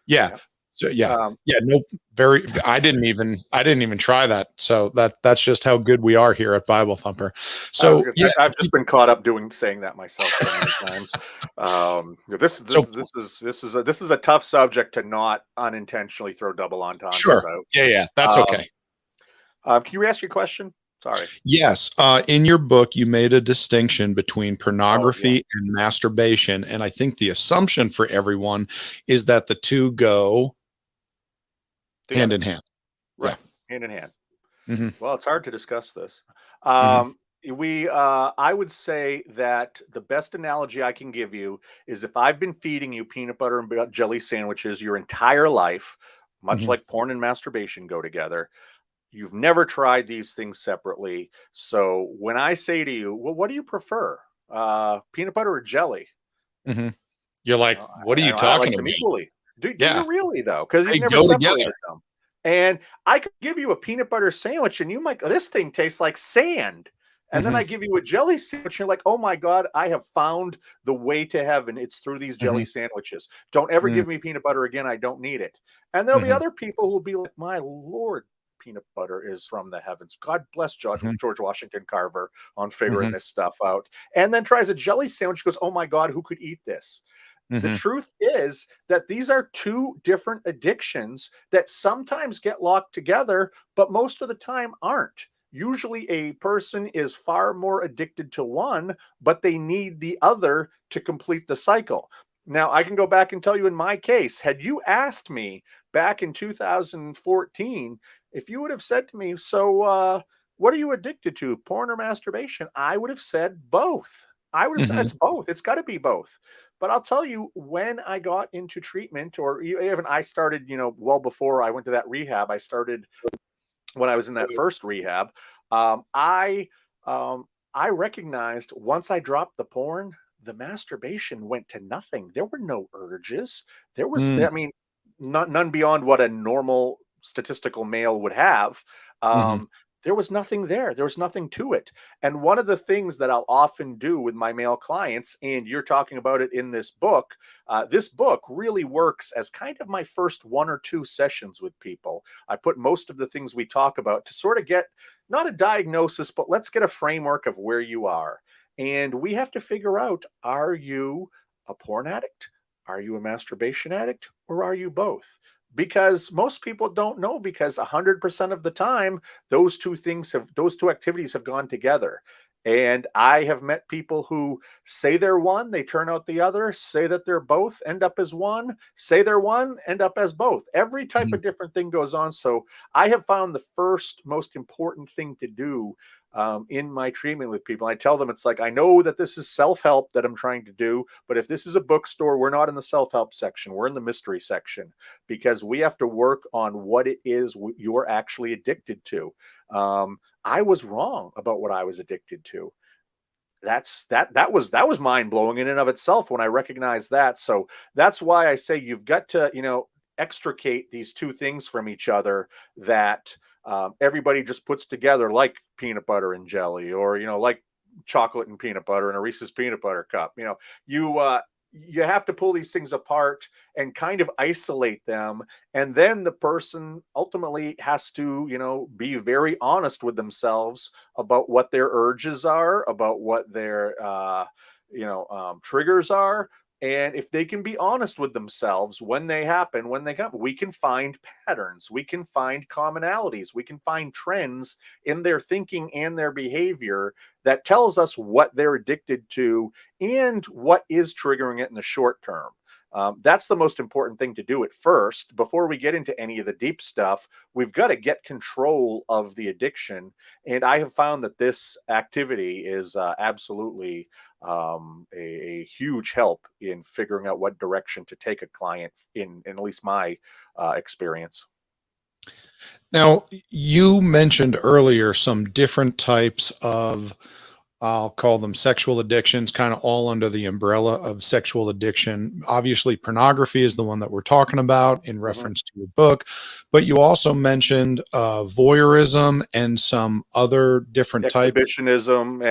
Yeah. Yeah. So yeah. Um, Yeah, no, very I didn't even try that. So that's just how good we are here at Bible Thumper. I was So gonna yeah, I've just been caught up saying that myself so many times. This so this this is a tough subject to not unintentionally throw double entendres sure. out. Yeah, yeah, that's Um, okay. can you ask your question? Sorry. Yes, in your book, you made a distinction between Oh yeah, pornography and masturbation, and I think the assumption for everyone is that the two go hand together. in hand. Yeah. Right, hand in hand. Mhm, Well, it's hard to discuss this. mhm, I would say that the best analogy I can give you is if I've been feeding you peanut butter and jelly sandwiches your entire life, much mhm. like porn and masturbation go together. You've never tried these things separately. So when I say to you, well, what do you prefer? Peanut butter or jelly? Mhm. You're like, Well, "What are you I like talking them about?" equally. Do Yeah, you really though? Because you've they never go together. separated them. And I could give you a peanut butter sandwich, and you might go, "This thing tastes like sand." And then Mhm, I give you a jelly sandwich, and you're like, "Oh my god, I have found the way to heaven. It's through these jelly mhm, sandwiches. Don't ever mm, give me peanut butter again. I don't need it." And there'll be mhm, other people who'll be like, "My lord, peanut butter is from the heavens. God bless mhm, George Washington Carver on figuring mhm, this stuff out." And then tries a jelly sandwich, goes, "Oh my god, who could eat this?" The mhm, truth is that these are two different addictions that sometimes get locked together, but most of the time aren't. Usually, a person is far more addicted to one, but they need the other to complete the cycle. Now, I can go back and tell you in my case, had you asked me back in 2014, if you would have said to me, "So, what are you addicted to, porn or masturbation? I would have said both. I would have said Hmm. it's both. It's got to be both. But I'll tell you, when I got into treatment, or even I started, well before I went to that rehab, I started when I was in that first rehab. Um, I um, I recognized once I dropped the porn, the masturbation went to nothing. There were no urges. There was, I mean, none beyond what a normal statistical male would have. Mm-hmm. Um, there was nothing there. There was nothing to it. And one of the things that I'll often do with my male clients, and you're talking about it in this book really works as kind of my first one or two sessions with people. I put most of the things we talk about to sort of get not a diagnosis, but let's get a framework of where you are. And we have to figure out, are you a porn addict? Are you a masturbation addict? Or are you both? Because most people don't know, because 100% of the time, those two activities have gone together. And I have met people who say they're one, they turn out the other, say that they're both, end up as one, say they're one, end up as both. Every type Hmm. of different thing goes on. So I have found the first most important thing to do in my treatment with people. I tell them, it's like, I know that this is self help that I'm trying to do, but if this is a bookstore, we're not in the self help section, we're in the mystery section, because we have to work on what it is you're actually addicted to. I was wrong about what I was addicted to. That was mind blowing in and of itself when I recognized that. So that's why I say you've got to, extricate these two things from each other that everybody just puts together, like peanut butter and jelly, or like chocolate and peanut butter and a Reese's peanut butter cup. You have to pull these things apart and kind of isolate them, and then the person ultimately has to, be very honest with themselves about what their urges are, about what their triggers are. And if they can be honest with themselves when they happen, when they come, we can find patterns, we can find commonalities, we can find trends in their thinking and their behavior that tells us what they're addicted to and what is triggering it in the short term. That's the most important thing to do at first. Before we get into any of the deep stuff, we've got to get control of the addiction. And I have found that this activity is absolutely a huge help in figuring out what direction to take a client in at least my experience. Now, you mentioned earlier some different types of, I'll call them sexual addictions, kind of all under the umbrella of sexual addiction. Obviously, pornography is the one that we're talking about in Mhm. reference to your book, but you also mentioned voyeurism and some other different types. Exhibitionism,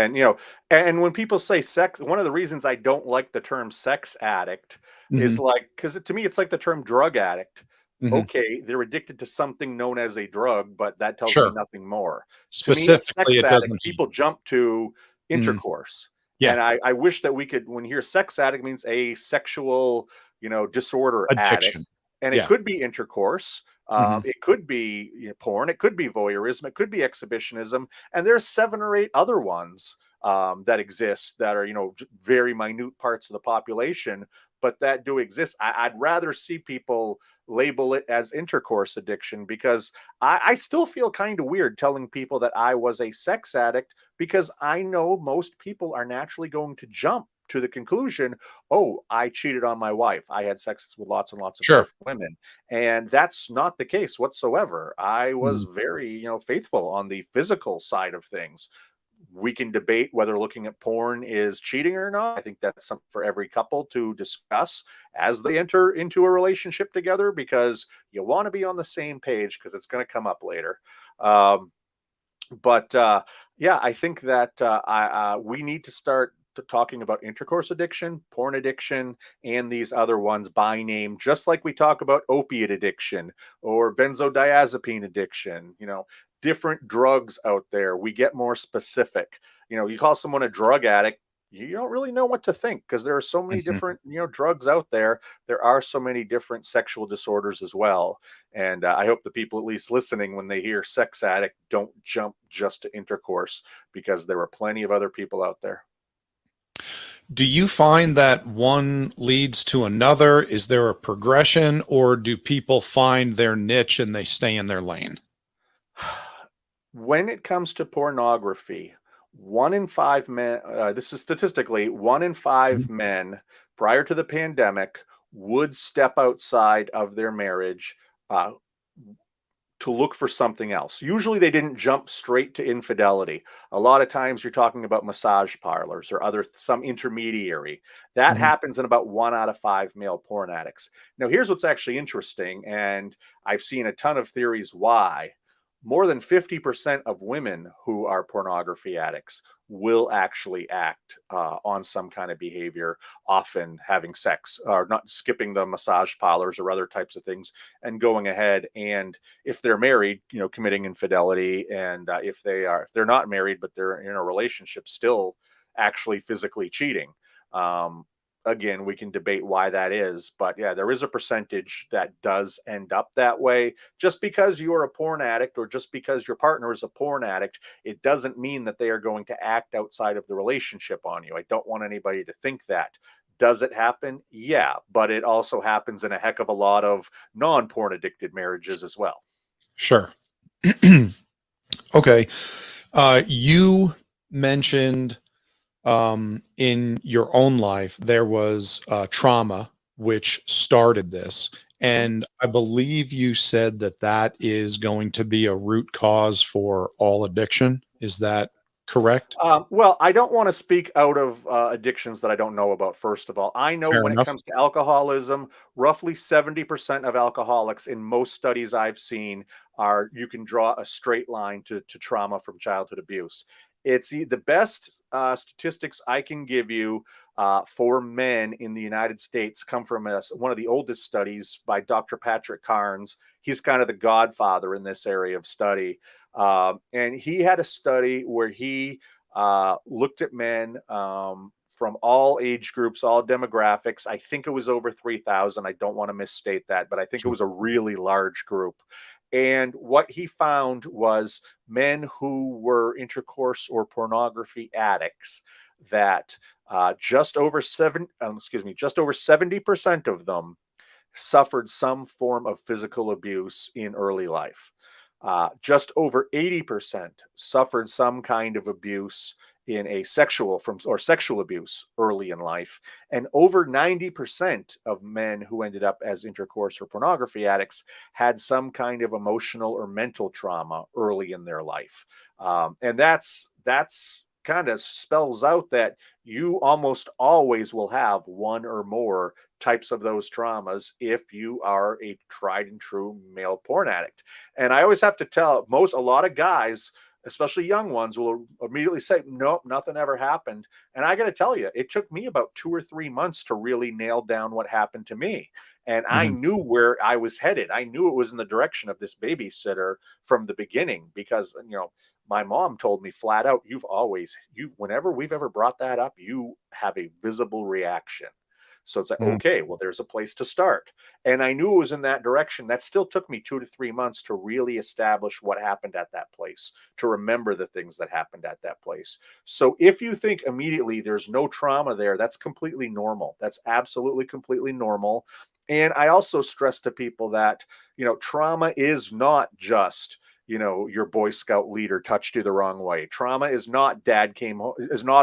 and when people say sex, one of the reasons I don't like the term sex addict is Hmm. like, because to me it's like the term drug addict. Hmm. Okay, they're addicted to something known as a drug, but that tells me Sure. nothing more. To me, a Specifically, sex it addict, doesn't have. people jump to Mm, intercourse. yeah, And I wish that we could, when you hear sex addict, means a sexual, disorder addict. addiction. And it Yeah. could be intercourse. Hmm. It could be, porn. It could be voyeurism. It could be exhibitionism. And there's 7 or 8 other ones that exist that are, very minute parts of the population, but that do exist. I'd rather see people label it as intercourse addiction, because I still feel kind of weird telling people that I was a sex addict, because I know most people are naturally going to jump to the conclusion, oh, I cheated on my wife, I had sex with lots and lots of Sure. different women. And that's not the case whatsoever. I was Mm. very, faithful on the physical side of things. We can debate whether looking at porn is cheating or not. I think that's something for every couple to discuss as they enter into a relationship together, because you want to be on the same page, because it's going to come up later. Um, but yeah, I think that we need to start talking about intercourse addiction, porn addiction, and these other ones by name, just like we talk about opiate addiction or benzodiazepine addiction. Different drugs out there. We get more specific. You call someone a drug addict, you don't really know what to think, because there are so many Mhm. different drugs out there. There are so many different sexual disorders as well. And I hope the people at least listening, when they hear sex addict, don't jump just to intercourse, because there are plenty of other people out there. Do you find that one leads to another? Is there a progression, or do people find their niche and they stay in their lane? When it comes to pornography, 1 in 5 men, this is statistically 1 in 5 men prior to the pandemic would step outside of their marriage uh, to look for something else. Usually they didn't jump straight to infidelity. A lot of times you're talking about massage parlors or some intermediary. That Mhm. happens in about 1 out of 5 male porn addicts. Now, here's what's actually interesting, and I've seen a ton of theories why. More than 50% of women who are pornography addicts will actually act on some kind of behavior, often having sex or not skipping the massage parlors or other types of things and going ahead and if they're married, committing infidelity, and if they're not married but they're in a relationship, still actually physically cheating. Um, Again, we can debate why that is, but yeah, there is a percentage that does end up that way. Just because you're a porn addict or just because your partner is a porn addict, it doesn't mean that they are going to act outside of the relationship on you. I don't want anybody to think that. Does it happen? Yeah, but it also happens in a heck of a lot of non-porn addicted marriages as well. Sure. Okay. You mentioned in your own life there was trauma which started this. Mhm. And I believe you said that that is going to be a root cause for all addiction. Is that correct? Well, I don't want to speak out of addictions that I don't know about, first of all. I know Fair when it enough. comes to alcoholism, roughly 70% of alcoholics in most studies I've seen are you can draw a straight line to trauma from childhood abuse. The best statistics I can give you for men in the United States come from one of the oldest studies by Dr. Patrick Carnes. He's kind of the godfather in this area of study. And he had a study where he looked at men from all age groups, all demographics. I think it was over 3,000. I don't want to misstate that, but I think it Sure. was a really large group. And what he found was men who were intercourse or pornography addicts that just over 70% of them suffered some form of physical abuse in early life. Just over 80% suffered some kind of abuse in a sexual abuse early in life. And over 90% of men who ended up as intercourse or pornography addicts had some kind of emotional or mental trauma early in their life. And that's kind of spells out that you almost always will have one or more types of those traumas if you are a tried and true male porn addict. And I always have to tell a lot of guys, especially young ones, will immediately say, nope, nothing ever happened. And I got to tell you, it took me about 2 or 3 months to really nail down what happened to me. And I Mhm. knew where I was headed. I knew it was in the direction of this babysitter from the beginning because, my mom told me flat out, whenever we've ever brought that up, you have a visible reaction. So it's like, Mhm. okay, well, there's a place to start. And I knew it was in that direction. That still took me 2 to 3 months to really establish what happened at that place, to remember the things that happened at that place. So if you think immediately there's no trauma there, that's completely normal. That's absolutely completely normal. And I also stress to people that, trauma is not just, your Boy Scout leader touched you the wrong way. Trauma is not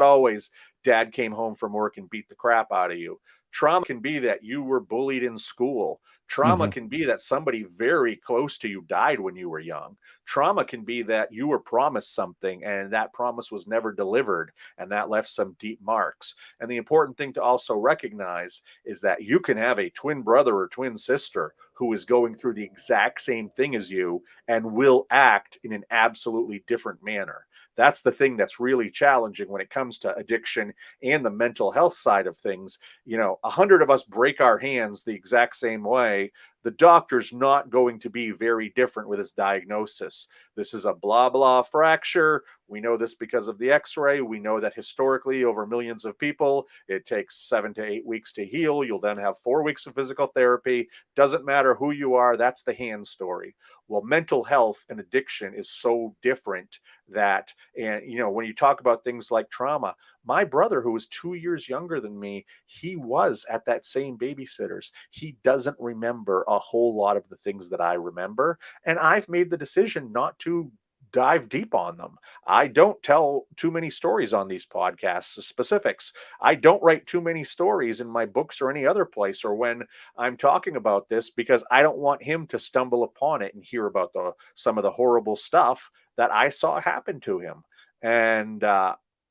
always dad came home from work and beat the crap out of you. Trauma can be that you were bullied in school. Trauma Mhm. can be that somebody very close to you died when you were young. Trauma can be that you were promised something and that promise was never delivered, and that left some deep marks. And the important thing to also recognize is that you can have a twin brother or twin sister who is going through the exact same thing as you and will act in an absolutely different manner. That's the thing that's really challenging when it comes to addiction and the mental health side of things. 100 of us break our hands the exact same way. The doctor's not going to be very different with his diagnosis. This is a blah blah fracture. We know this because of the x-ray. We know that historically over millions of people it takes 7 to 8 weeks to heal. You'll then have 4 weeks of physical therapy. Doesn't matter who you are, that's the hand story. Well, mental health and addiction is so different that, and when you talk about things like trauma, my brother, who was 2 years younger than me, he was at that same babysitter's. He doesn't remember a whole lot of the things that I remember. And I've made the decision not to dive deep on them. I don't tell too many stories on these podcasts, specifics. I don't write too many stories in my books or any other place or when I'm talking about this, because I don't want him to stumble upon it and hear about some of the horrible stuff that I saw happen to him. And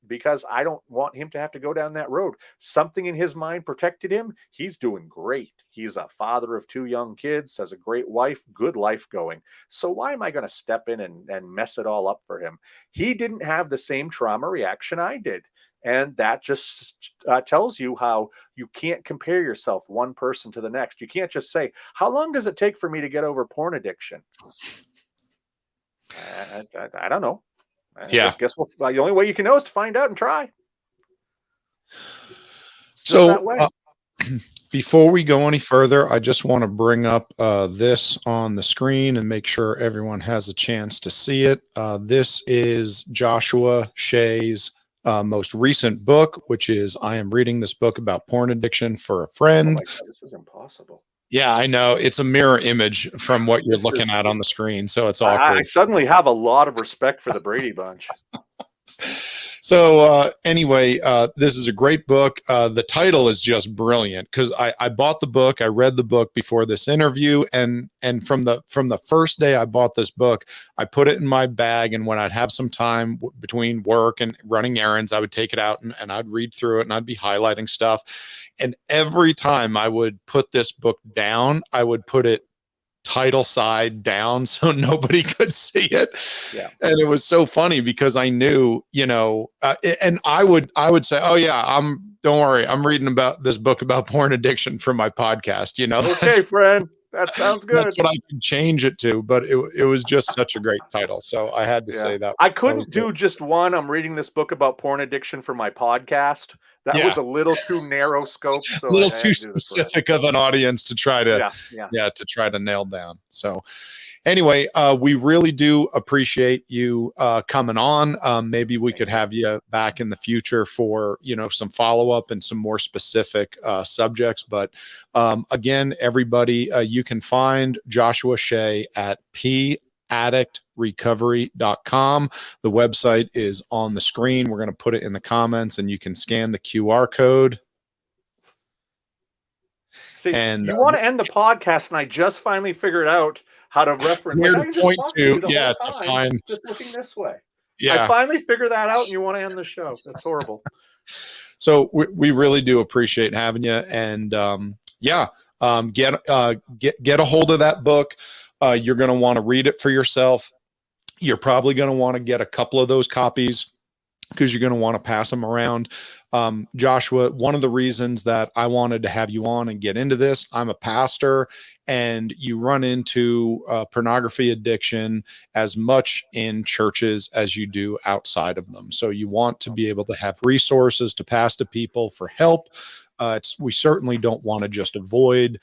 because I don't want him to have to go down that road. Something in his mind protected him. He's doing great. He's a father of 2 young kids, has a great wife, good life going. So why am I going to step in and mess it all up for him? He didn't have the same trauma reaction I did. And that just tells you how you can't compare yourself one person to the next. You can't just say, how long does it take for me to get over porn addiction? I don't know. Yeah. Guess the only way you can know is to find out and try. So before we go any further, I just want to bring up this on the screen and make sure everyone has a chance to see it. This is Joshua Shea's most recent book, which is I am reading this book about porn addiction for a friend. Oh my God, this is impossible. Yeah, I know. It's a mirror image from what you're looking at on the screen, so it's awkward. I suddenly have a lot of respect for the Brady Bunch. So anyway, this is a great book. The title is just brilliant because I bought the book. I read the book before this interview, and from the first day I bought this book, I put it in my bag, and when I'd have some time between work and running errands, I would take it out and I'd read through it, and I'd be highlighting stuff. And every time I would put this book down, I would put it title side down so nobody could see it. Yeah. And it was so funny because I knew, and I would say, oh yeah, don't worry, I'm reading about this book about porn addiction for my podcast, Okay, friend, that sounds good. That's what I could change it to, but it was just such a great title. So I had to say that. I couldn't do just one. I'm reading this book about porn addiction for my podcast. That was a little too narrow scope. So a little too specific of an audience to try to, to try to nail down. So anyway, we really do appreciate you coming on. Maybe we could have you back in the future for, some follow-up and some more specific subjects. But again, everybody, you can find Joshua Shea at addictrecovery.com. The website is on the screen. We're going to put it in the comments, and you can scan the QR code. See, and you want to end the podcast, and I just finally figured out how to reference. Where to point to, to find. Just looking this way. Yeah. I finally figured that out, and you want to end the show. That's horrible. So we really do appreciate having you, and get a hold of that book. You're going to want to read it for yourself. You're probably going to want to get a couple of those copies because you're going to want to pass them around. Joshua, one of the reasons that I wanted to have you on and get into this, I'm a pastor, and you run into pornography addiction as much in churches as you do outside of them. So you want to be able to have resources to pass to people for help. We certainly don't want to just avoid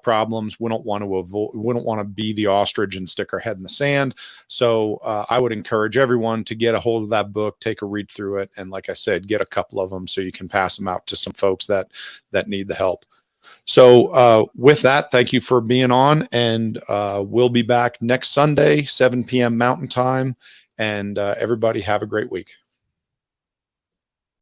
problems. We don't want to be the ostrich and stick our head in the sand. So I would encourage everyone to get a hold of that book, take a read through it, and like I said, get a couple of them so you can pass them out to some folks that need the help. So with that, thank you for being on, and we'll be back next Sunday, 7 p.m. Mountain Time, and everybody have a great week.